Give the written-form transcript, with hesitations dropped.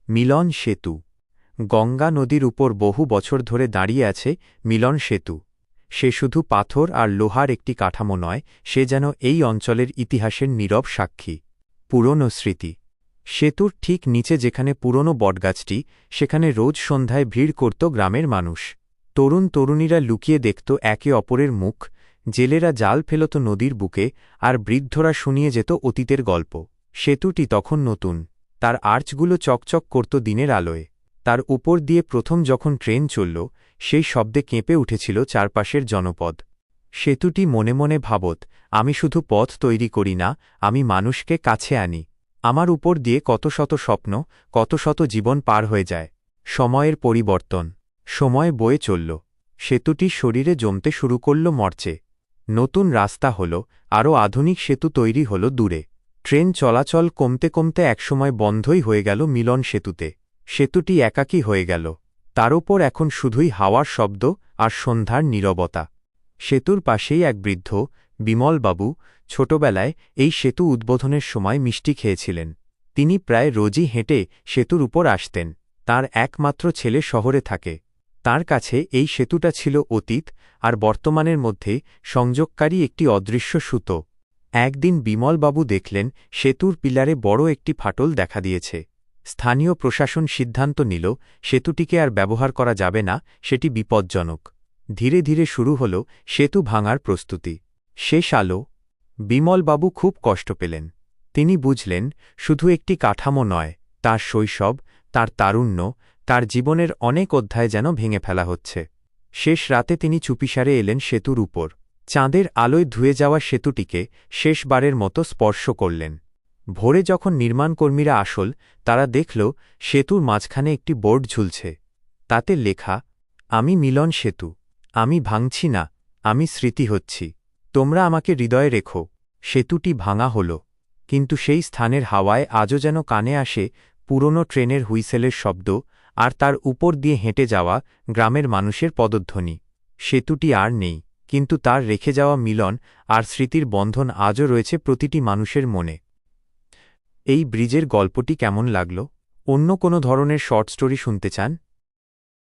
মিলন সেতু। গঙ্গা নদীর উপর বহু বছর ধরে দাঁড়িয়ে আছে মিলন সেতু। সে শুধু পাথর আর লোহার একটি কাঠামো নয়, সে যেন এই অঞ্চলের ইতিহাসের নীরব সাক্ষী। পুরনো স্মৃতি। সেতুর ঠিক নিচে যেখানে পুরনো বটগাছটি, সেখানে রোজ সন্ধ্যায় ভিড় করত গ্রামের মানুষ। তরুণ তরুণীরা লুকিয়ে দেখত একে অপরের মুখ, জেলেরা জাল ফেলত নদীর বুকে, আর বৃদ্ধরা শুনিয়ে যেত অতীতের গল্প। সেতুটি তখন নতুন, তার আর্চগুলো চকচক করত দিনের আলোয়। তার উপর দিয়ে প্রথম যখন ট্রেন চলল, সেই শব্দে কেঁপে উঠেছিল চারপাশের জনপদ। সেতুটি মনে মনে ভাবত, আমি শুধু পথ তৈরি করি না, আমি মানুষকে কাছে আনি। আমার উপর দিয়ে কত শত স্বপ্ন, কত শত জীবন পার হয়ে যায়। সময়ের পরিবর্তন। সময় বয়ে চলল। সেতুটি শরীরে জমতে শুরু করল মর্চে। নতুন রাস্তা হল, আরও আধুনিক সেতু তৈরি হল দূরে। ট্রেন চলাচল কমতে কমতে একসময় বন্ধই হয়ে গেল মিলন সেতুতে। সেতুটি একাকী হয়ে গেল। তার ওপর এখন শুধুই হাওয়ার শব্দ আর সন্ধ্যার নীরবতা। সেতুর পাশেই এক বৃদ্ধ, বিমলবাবু, ছোটবেলায় এই সেতু উদ্বোধনের সময় মিষ্টি খেয়েছিলেন। তিনি প্রায় রোজই হেঁটে সেতুর উপর আসতেন। তার একমাত্র ছেলে শহরে থাকে। তার কাছে এই সেতুটা ছিল অতীত আর বর্তমানের মধ্যে সংযোগকারী একটি অদৃশ্য সুতো। একদিন বিমলবাবু দেখলেন সেতুর পিলারে বড় একটি ফাটল দেখা দিয়েছে। স্থানীয় প্রশাসন সিদ্ধান্ত নিল সেতুটিকে আর ব্যবহার করা যাবে না, সেটি বিপজ্জনক। ধীরে ধীরে শুরু হল সেতু ভাঙার প্রস্তুতি। শেষ আলো। বিমলবাবু খুব কষ্ট পেলেন। তিনি বুঝলেন শুধু একটি কাঠামো নয়, তার শৈশব, তার তারুণ্য, তার জীবনের অনেক অধ্যায় যেন ভেঙে ফেলা হচ্ছে। শেষ রাতে তিনি চুপিসারে এলেন সেতুর উপর। চাঁদের আলোয় ধুয়ে যাওয়া সেতুটিকে শেষবারের মতো স্পর্শ করলেন। ভোরে যখন নির্মাণকর্মীরা আসল, তারা দেখল সেতুর মাঝখানে একটি বোর্ড ঝুলছে। তাতে লেখা, আমি মিলন সেতু, আমি ভাঙছি না, আমি স্মৃতি হচ্ছি, তোমরা আমাকে হৃদয়ে রেখো। সেতুটি ভাঙা হল, কিন্তু সেই স্থানের হাওয়ায় আজও যেন কানে আসে পুরনো ট্রেনের হুইসেলের শব্দ আর তার উপর দিয়ে হেঁটে যাওয়া গ্রামের মানুষের পদধ্বনি। সেতুটি আর নেই, কিন্তু তার রেখে যাওয়া মিলন আর স্মৃতির বন্ধন আজও রয়েছে প্রতিটি মানুষের মনে। এই ব্রিজের গল্পটি কেমন লাগল? অন্য কোনো ধরনের শর্ট স্টোরি শুনতে চান?